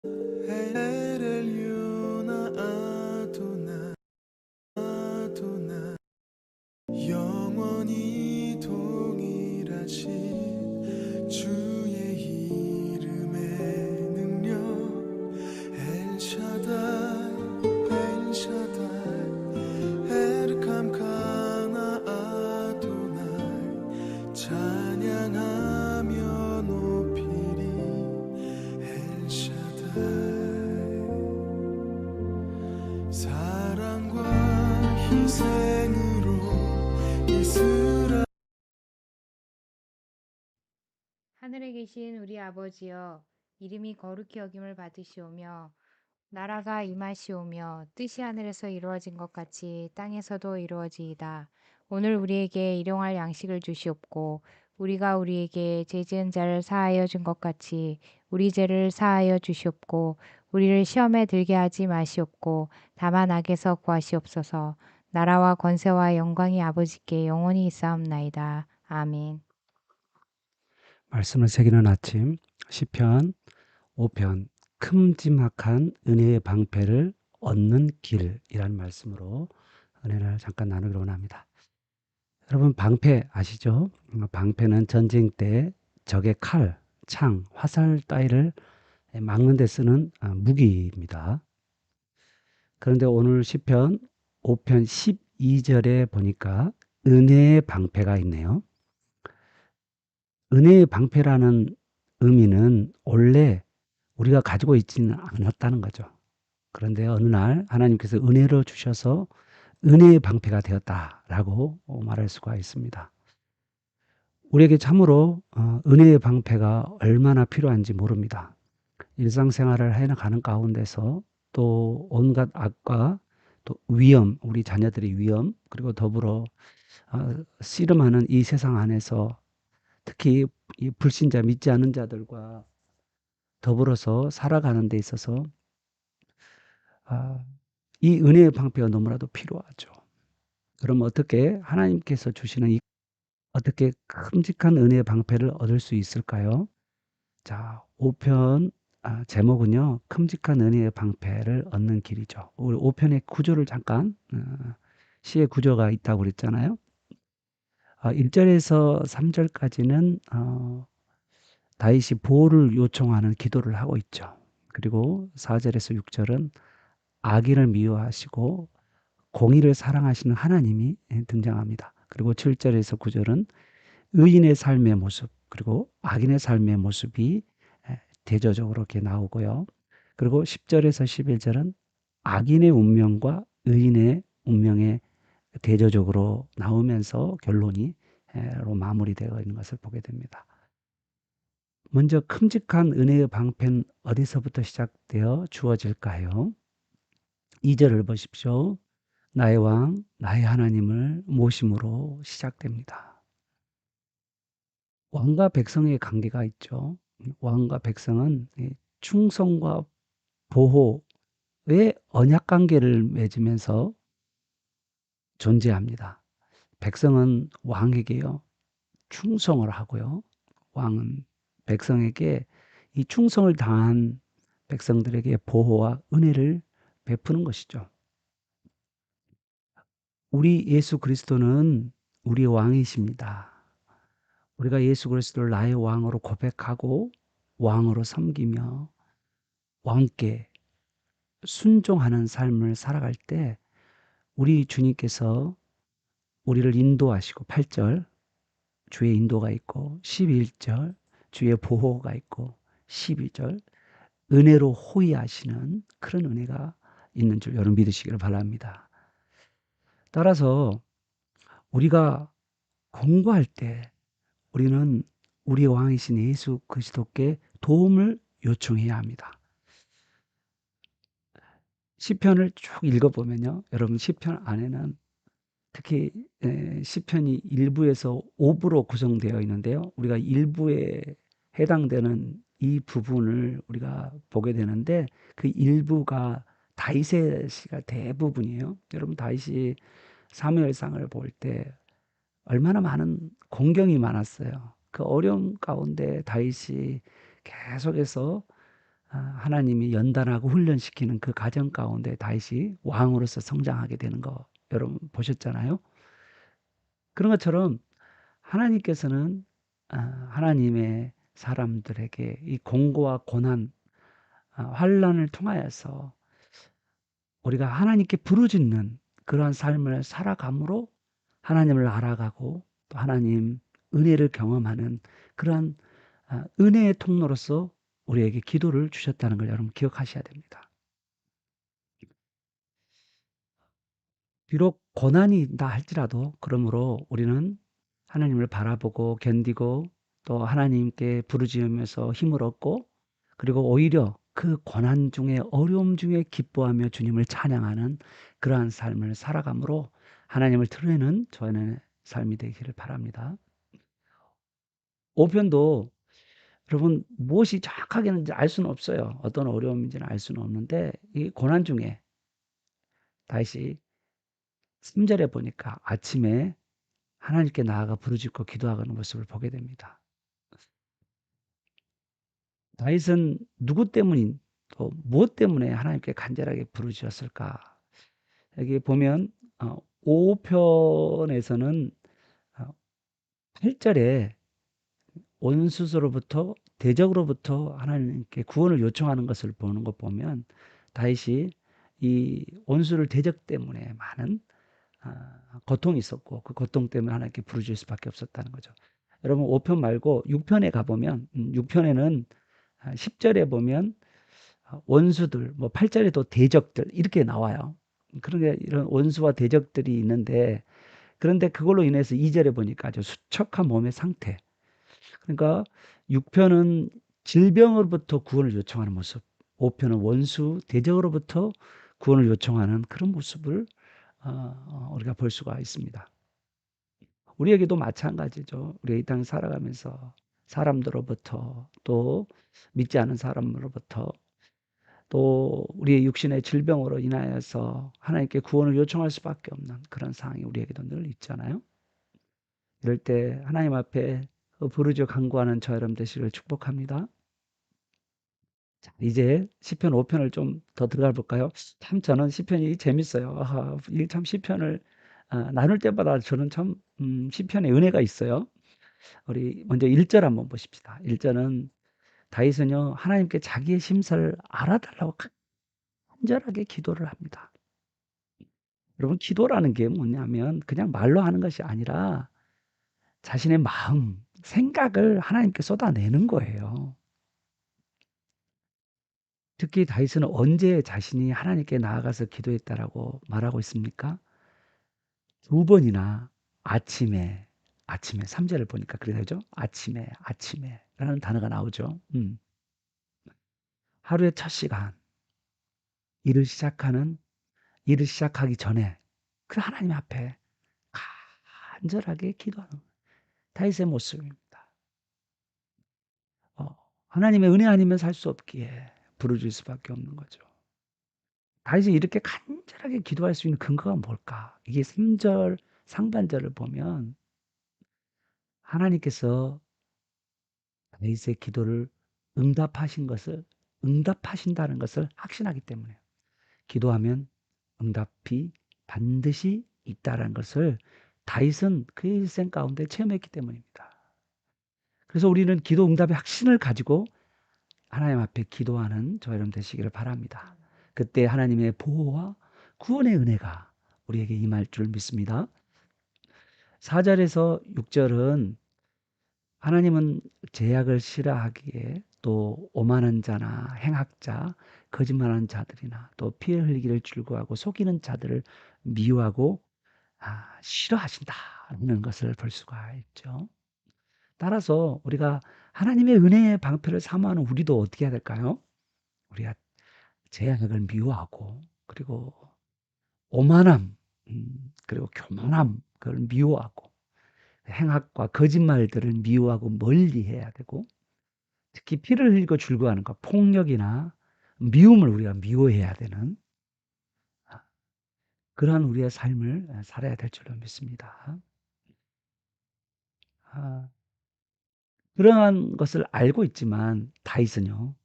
Hallelujah, Adonai, Adonai. 영원히 동일하신 주의 이름의 능력 엘샤다이 엘샤다이 엘캄카나 아도나이 찬양하며 높이리 엘샤다이 사랑과 희생으로 이스라엘 하늘에 계신 우리 아버지여, 이름이 거룩히 여김을 받으시오며, 나라가 임하시오며, 뜻이 하늘에서 이루어진 것 같이 땅에서도 이루어지이다. 오늘 우리에게 일용할 양식을 주시옵고, 우리가 우리에게 죄 지은 자를 사하여 준 것 같이 우리 죄를 사하여 주시옵고, 우리를 시험에 들게 하지 마시옵고, 다만 악에서 구하시옵소서. 나라와 권세와 영광이 아버지께 영원히 있사옵나이다. 아멘. 말씀을 새기는 아침 시편 5편 큼지막한 은혜의 방패를 얻는 길이라는 말씀으로 은혜를 잠깐 나누기로 원합니다. 여러분 방패 아시죠? 방패는 전쟁 때 적의 칼, 창, 화살 따위를 막는 데 쓰는 무기입니다. 그런데 오늘 시편 5편 12절에 보니까 은혜의 방패가 있네요. 은혜의 방패라는 의미는 원래 우리가 가지고 있지는 않았다는 거죠. 그런데 어느 날 하나님께서 은혜로 주셔서 은혜의 방패가 되었다라고 말할 수가 있습니다. 우리에게 참으로 은혜의 방패가 얼마나 필요한지 모릅니다. 일상생활을 해나가는 가운데서 또 온갖 악과 또 위험, 우리 자녀들의 위험, 그리고 더불어 씨름하는 이 세상 안에서 특히 이 불신자 믿지 않는 자들과 더불어서 살아가는 데 있어서 이 은혜의 방패가 너무나도 필요하죠. 그럼 어떻게 하나님께서 주시는 이 어떻게 큼직한 은혜의 방패를 얻을 수 있을까요? 자, 5편 제목은요. 큼직한 은혜의 방패를 얻는 길이죠. 우리 5편의 구조를 잠깐 시의 구조가 있다고 그랬잖아요. 1절에서 3절까지는 다윗이 보호를 요청하는 기도를 하고 있죠. 그리고 4절에서 6절은 악인을 미워하시고 공의를 사랑하시는 하나님이 등장합니다. 그리고 7절에서 9절은 의인의 삶의 모습 그리고 악인의 삶의 모습이 대조적으로 이렇게 나오고요. 그리고 10절에서 11절은 악인의 운명과 의인의 운명의 대조적으로 나오면서 결론이 로 마무리되어 있는 것을 보게 됩니다. 먼저 큼직한 은혜의 방패는 어디서부터 시작되어 주어질까요? 2절을 보십시오. 나의 왕, 나의 하나님을 모심으로 시작됩니다. 왕과 백성의 관계가 있죠. 왕과 백성은 충성과 보호의 언약 관계를 맺으면서 존재합니다. 백성은 왕에게요, 충성을 하고요. 왕은 백성에게 이 충성을 다한 백성들에게 보호와 은혜를 베푸는 것이죠. 우리 예수 그리스도는 우리 왕이십니다. 우리가 예수 그리스도를 나의 왕으로 고백하고 왕으로 섬기며 왕께 순종하는 삶을 살아갈 때 우리 주님께서 우리를 인도하시고 8절 주의 인도가 있고 11절 주의 보호가 있고 12절 은혜로 호위하시는 그런 은혜가 있는 줄 여러분 믿으시기를 바랍니다. 따라서 우리가 공부할 때 우리는 우리 왕이신 예수 그리스도께 도움을 요청해야 합니다. 시편을 쭉 읽어보면요. 여러분 시편 안에는 특히 시편이 1부에서 5부로 구성되어 있는데요. 우리가 1부에 해당되는 이 부분을 우리가 보게 되는데 그 1부가 다윗의 시가 대부분이에요. 여러분 다윗이 사무엘상을 볼 때 얼마나 많은 공경이 많았어요. 그 어려움 가운데 다윗이 계속해서 하나님이 연단하고 훈련시키는 그 과정 가운데 다윗이 왕으로서 성장하게 되는 거 여러분 보셨잖아요. 그런 것처럼 하나님께서는 하나님의 사람들에게 이 공고와 고난, 환난을 통하여서 우리가 하나님께 부르짖는 그러한 삶을 살아감으로 하나님을 알아가고 또 하나님 은혜를 경험하는 그러한 은혜의 통로로서 우리에게 기도를 주셨다는 걸 여러분 기억하셔야 됩니다. 비록 고난이 있다 할지라도 그러므로 우리는 하나님을 바라보고 견디고 또 하나님께 부르짖으면서 힘을 얻고 그리고 오히려 그 고난 중에 어려움 중에 기뻐하며 주님을 찬양하는 그러한 삶을 살아감으로 하나님을 드러내는 저의 삶이 되기를 바랍니다. 5편도 여러분 무엇이 정확하게는 알 수는 없어요. 어떤 어려움인지는 알 수는 없는데 이 고난 중에 다시 3절에 보니까 아침에 하나님께 나아가 부르짖고 기도하는 모습을 보게 됩니다. 다윗은 누구 때문인 또 무엇 때문에 하나님께 간절하게 부르짖었을까? 여기 보면 5편에서는 8절에 원수로부터 대적으로부터 하나님께 구원을 요청하는 것을 보는 것 보면 다윗이 이 원수를 대적 때문에 많은 고통이 있었고 그 고통 때문에 하나님께 부르짖을 수밖에 없었다는 거죠. 여러분 5편 말고 6편에 가보면 6편에는 10절에 보면 원수들, 뭐 8절에도 대적들 이렇게 나와요. 그런데 이런 원수와 대적들이 있는데 그런데 그걸로 인해서 2절에 보니까 아주 수척한 몸의 상태. 그러니까 6편은 질병으로부터 구원을 요청하는 모습, 5편은 원수, 대적으로부터 구원을 요청하는 그런 모습을 우리가 볼 수가 있습니다. 우리에게도 마찬가지죠. 우리가 이 땅 살아가면서 사람들로부터 또 믿지 않은 사람으로부터 또 우리의 육신의 질병으로 인하여서 하나님께 구원을 요청할 수밖에 없는 그런 상황이 우리에게도 늘 있잖아요. 이럴 때 하나님 앞에 부르짖어 간구하는 저 여러분 되시기를 축복합니다. 자, 이제 시편 5편을 좀 더 들어가 볼까요? 참 저는 시편이 재밌어요. 이게 참 시편을 나눌 때마다 저는 참 시편에 은혜가 있어요. 우리 먼저 1절 한번 보십시다. 1절은 다윗은요 하나님께 자기의 심사를 알아달라고 간절하게 기도를 합니다. 여러분 기도라는 게 뭐냐면 그냥 말로 하는 것이 아니라 자신의 마음, 생각을 하나님께 쏟아내는 거예요. 특히 다윗은 언제 자신이 하나님께 나아가서 기도했다라고 말하고 있습니까? 2번이나 아침에 3절을 보니까 그래 되죠? 아침에라는 단어가 나오죠. 하루의 첫 시간 일을 시작하기 전에 그 하나님 앞에 간절하게 기도하는 다윗의 모습입니다. 하나님의 은혜 아니면 살 수 없기에 부르짖을 수밖에 없는 거죠. 다윗이 이렇게 간절하게 기도할 수 있는 근거가 뭘까? 이게 3절 상반절을 보면 하나님께서 다윗의 기도를 응답하신다는 것을 확신하기 때문에 기도하면 응답이 반드시 있다라는 것을 다윗은 그의 일생 가운데 체험했기 때문입니다. 그래서 우리는 기도 응답의 확신을 가지고 하나님 앞에 기도하는 저 여러분 되시기를 바랍니다. 그때 하나님의 보호와 구원의 은혜가 우리에게 임할 줄 믿습니다. 4절에서 6절은 하나님은 죄악을 싫어하기에 또 오만한 자나 행악자, 거짓말하는 자들이나 또 피해 흘리기를 즐거워하고 속이는 자들을 미워하고 싫어하신다는 것을 볼 수가 있죠. 따라서 우리가 하나님의 은혜의 방패를 사모하는 우리도 어떻게 해야 될까요? 우리가 죄악을 미워하고 그리고 오만함 그리고 교만함 그걸 미워하고 행악과 거짓말들을 미워하고 멀리해야 되고 특히 피를 흘리고 즐거워하는 것 폭력이나 미움을 우리가 미워해야 되는 그러한 우리의 삶을 살아야 될 줄로 믿습니다. 그러한 것을 알고 있지만 다윗은요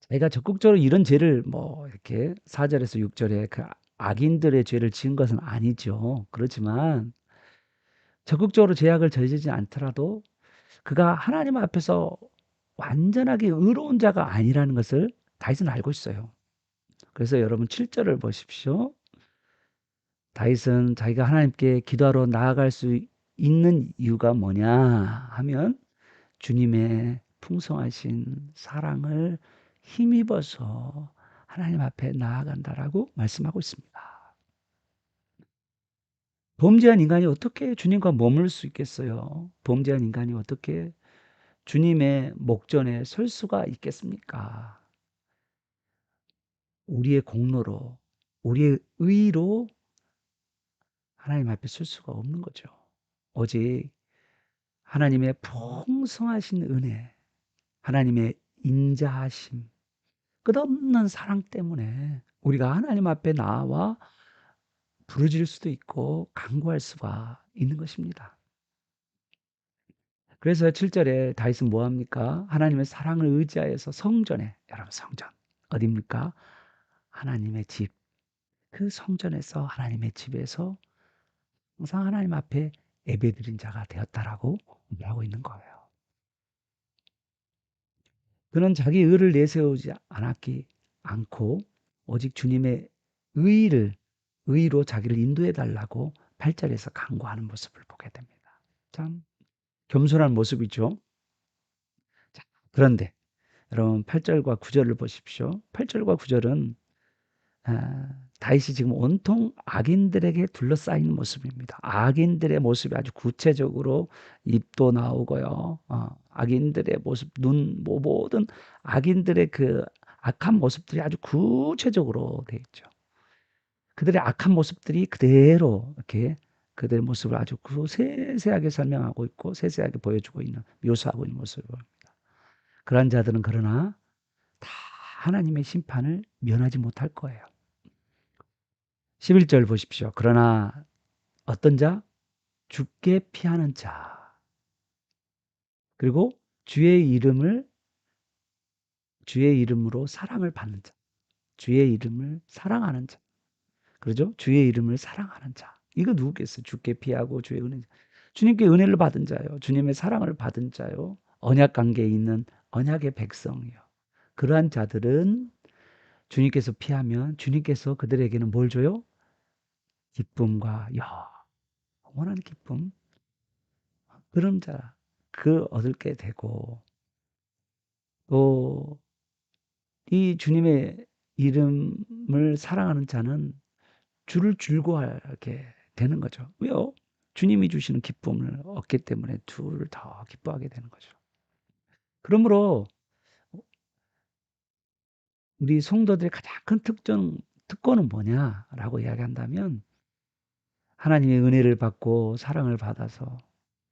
자기가 적극적으로 이런 죄를 뭐 이렇게 4절에서 6절에 그 악인들의 죄를 지은 것은 아니죠. 그렇지만 적극적으로 죄악을 저지르지 않더라도 그가 하나님 앞에서 완전하게 의로운 자가 아니라는 것을 다윗은 알고 있어요. 그래서 여러분 7절을 보십시오. 다윗은 자기가 하나님께 기도하러 나아갈 수 있는 이유가 뭐냐 하면 주님의 풍성하신 사랑을 힘입어서 하나님 앞에 나아간다라고 말씀하고 있습니다. 범죄한 인간이 어떻게 주님과 머물 수 있겠어요? 범죄한 인간이 어떻게 주님의 목전에 설 수가 있겠습니까? 우리의 공로로, 우리의 의로 하나님 앞에 설 수가 없는 거죠. 오직 하나님의 풍성하신 은혜, 하나님의 인자하심, 끝없는 사랑 때문에 우리가 하나님 앞에 나와 부르짖을 수도 있고 간구할 수가 있는 것입니다. 그래서 7절에 다윗은 뭐 합니까? 하나님의 사랑을 의지하여서 성전에, 여러분 성전 어디입니까? 하나님의 집. 그 성전에서 하나님의 집에서 항상 하나님 앞에 예배드린 자가 되었다라고 말하고 있는 거예요. 그는 자기 의를 내세우지 않고 오직 주님의 의로 자기를 인도해 달라고 8절에서 간구하는 모습을 보게 됩니다. 참 겸손한 모습이죠. 자, 그런데 여러분 8절과 9절을 보십시오. 8절과 9절은 다윗이 지금 온통 악인들에게 둘러싸인 모습입니다. 악인들의 모습이 아주 구체적으로 입도 나오고요. 악인들의 모습, 모든 악인들의 그 악한 모습들이 아주 구체적으로 되어 있죠. 그들의 악한 모습들이 그대로 이렇게 그들의 모습을 아주 세세하게 설명하고 있고 세세하게 보여주고 있는, 묘사하고 있는 모습을 봅니다. 그러한 자들은 그러나 다 하나님의 심판을 면하지 못할 거예요. 11절 보십시오. 그러나 어떤 자? 죽게 피하는 자. 그리고 주의 이름으로 사랑을 받는 자. 주의 이름을 사랑하는 자. 그러죠? 주의 이름을 사랑하는 자. 이거 누구겠어요? 죽게 피하고 주의 은혜. 주님께 은혜를 받은 자요. 주님의 사랑을 받은 자요. 언약 관계에 있는 언약의 백성이요. 그러한 자들은 주님께서 피하면 주님께서 그들에게는 뭘 줘요? 기쁨과 영원한 기쁨. 그런 자, 얻게 되고, 또, 이 주님의 이름을 사랑하는 자는 주를 즐거워하게 되는 거죠. 왜요? 주님이 주시는 기쁨을 얻기 때문에 주를 더 기뻐하게 되는 거죠. 그러므로 우리 성도들의 가장 큰 특권은 뭐냐라고 이야기한다면 하나님의 은혜를 받고 사랑을 받아서,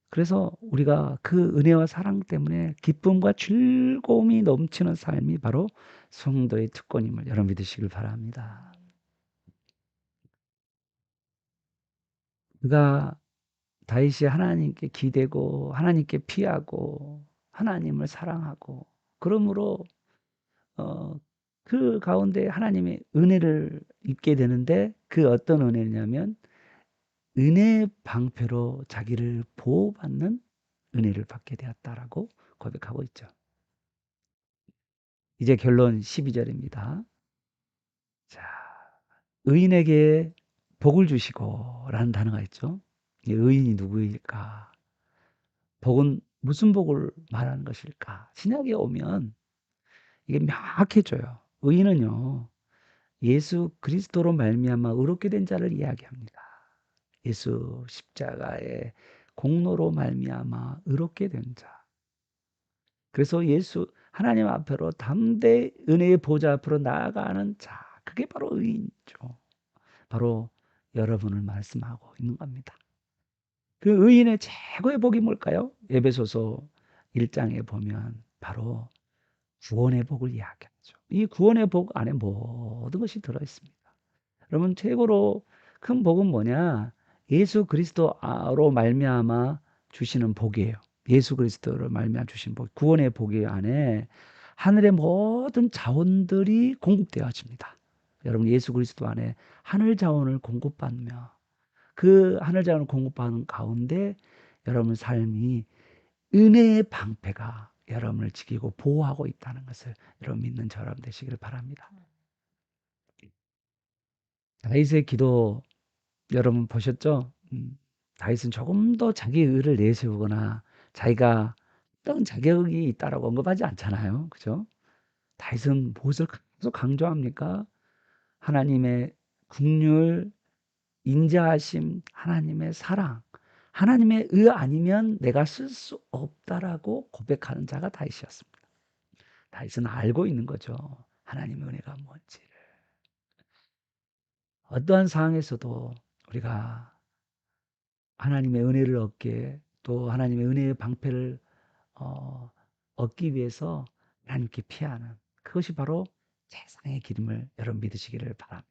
그래서 우리가 그 은혜와 사랑 때문에 기쁨과 즐거움이 넘치는 삶이 바로 성도의 특권임을 여러분 믿으시길 바랍니다. 그가 다윗이 하나님께 기대고 하나님께 피하고 하나님을 사랑하고, 그러므로 그 가운데 하나님의 은혜를 입게 되는데, 그 어떤 은혜냐면 은혜의 방패로 자기를 보호받는 은혜를 받게 되었다라고 고백하고 있죠. 이제 결론 12절입니다. 자, 의인에게 복을 주시고 라는 단어가 있죠. 이 의인이 누구일까? 복은 무슨 복을 말하는 것일까? 신약에 오면 이게 명확해져요. 의인은요, 예수 그리스도로 말미암아 의롭게 된 자를 이야기합니다. 예수 십자가의 공로로 말미암아 의롭게 된 자. 그래서 하나님 앞으로 담대히 은혜의 보좌 앞으로 나아가는 자, 그게 바로 의인이죠. 바로 여러분을 말씀하고 있는 겁니다. 그 의인의 최고의 복이 뭘까요? 에베소서 1장에 보면 바로 구원의 복을 이야기하죠. 이 구원의 복 안에 모든 것이 들어있습니다. 여러분, 최고로 큰 복은 뭐냐? 예수 그리스도로 말미암아 주시는 복이에요. 예수 그리스도로 말미암아 주신 복, 구원의 복이 안에 하늘의 모든 자원들이 공급되어집니다. 여러분 예수 그리스도 안에 하늘 자원을 공급받으며 그 하늘 자원을 공급받는 가운데 여러분 삶이 은혜의 방패가 여러분을 지키고 보호하고 있다는 것을 여러분 믿는 저 여러분 되시기를 바랍니다. 다윗의 기도 여러분 보셨죠? 다윗은 조금 더 자기 의를 내세우거나 자기가 어떤 자격이 있다라고 언급하지 않잖아요. 그죠? 다윗은 무엇을 계속 강조합니까? 하나님의 긍휼, 인자하심, 하나님의 사랑, 하나님의 의 아니면 내가 쓸 수 없다라고 고백하는 자가 다윗이었습니다. 다윗은 알고 있는 거죠. 하나님의 은혜가 뭔지를. 어떠한 상황에서도 우리가 하나님의 은혜를 얻게 또 하나님의 은혜의 방패를 얻기 위해서 하나님께 피하는 그것이 바로 세상의 기름을 여러분 믿으시기를 바랍니다.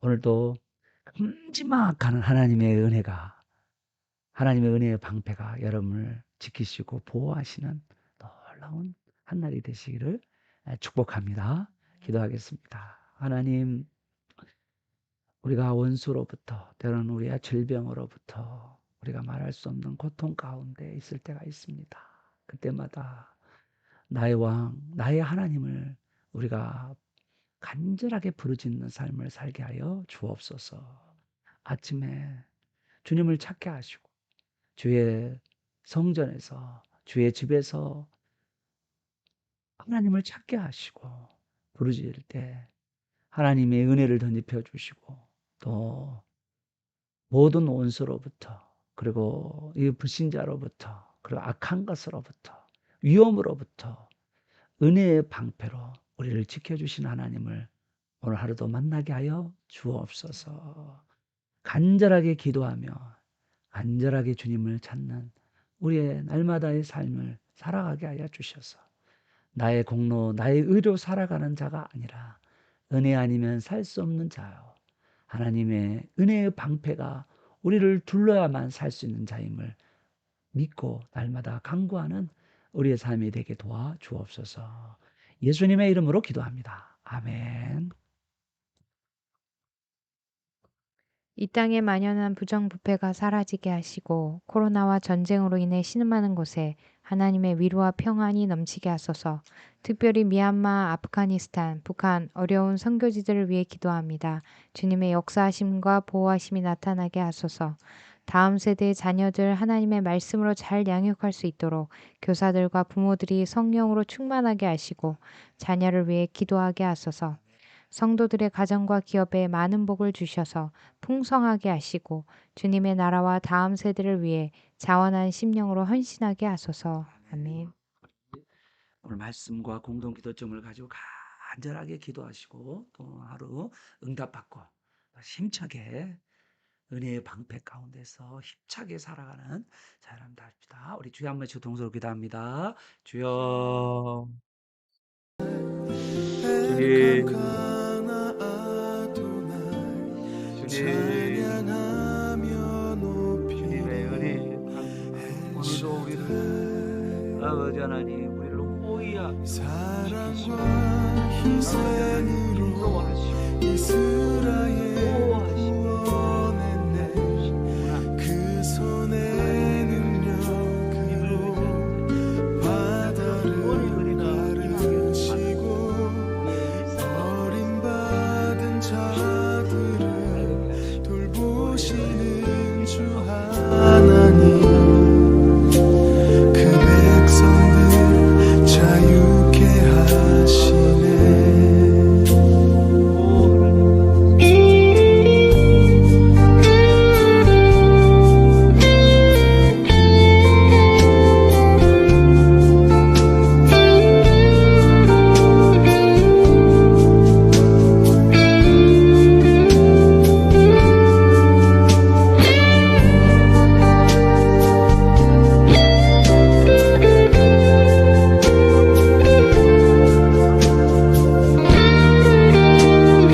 오늘도 큼지막한 하나님의 은혜가 하나님의 은혜의 방패가 여러분을 지키시고 보호하시는 놀라운 한날이 되시기를 축복합니다. 기도하겠습니다. 하나님 우리가 원수로부터 때로는 우리의 질병으로부터 우리가 말할 수 없는 고통 가운데 있을 때가 있습니다. 그때마다 나의 왕, 나의 하나님을 우리가 간절하게 부르짖는 삶을 살게 하여 주옵소서. 아침에 주님을 찾게 하시고 주의 성전에서 주의 집에서 하나님을 찾게 하시고 부르짖을 때 하나님의 은혜를 덧입혀 주시고 또 모든 원수로부터 그리고 이 불신자로부터 그리고 악한 것으로부터 위험으로부터 은혜의 방패로 우리를 지켜주신 하나님을 오늘 하루도 만나게 하여 주옵소서. 간절하게 기도하며 간절하게 주님을 찾는 우리의 날마다의 삶을 살아가게 하여 주셔서 나의 공로, 나의 의로 살아가는 자가 아니라 은혜 아니면 살 수 없는 자요. 하나님의 은혜의 방패가 우리를 둘러야만 살 수 있는 자임을 믿고 날마다 강구하는 우리의 삶이 되게 도와 주옵소서. 예수님의 이름으로 기도합니다. 아멘. 이 땅에 만연한 부정부패가 사라지게 하시고 코로나와 전쟁으로 인해 신음하는 곳에 하나님의 위로와 평안이 넘치게 하소서. 특별히 미얀마, 아프가니스탄, 북한 어려운 선교지들을 위해 기도합니다. 주님의 역사하심과 보호하심이 나타나게 하소서. 다음 세대의 자녀들 하나님의 말씀으로 잘 양육할 수 있도록 교사들과 부모들이 성령으로 충만하게 하시고 자녀를 위해 기도하게 하소서. 성도들의 가정과 기업에 많은 복을 주셔서 풍성하게 하시고 주님의 나라와 다음 세대를 위해 자원한 심령으로 헌신하게 하소서. 아멘. 오늘 말씀과 공동 기도점을 가지고 간절하게 기도하시고 또 하루 응답받고 힘차게 은혜의 방패 가운데서 힘차게 살아가는 자 여러분들 합시다. 우리 주여 한 번씩 동서로 기도합니다. 주여 주님 찬양하며 높이 주님의 은혜의 방패 오늘도 우리를 아버지 하나님 우리를 호의하며 사랑과 희생으로 인도하시고 이스라엘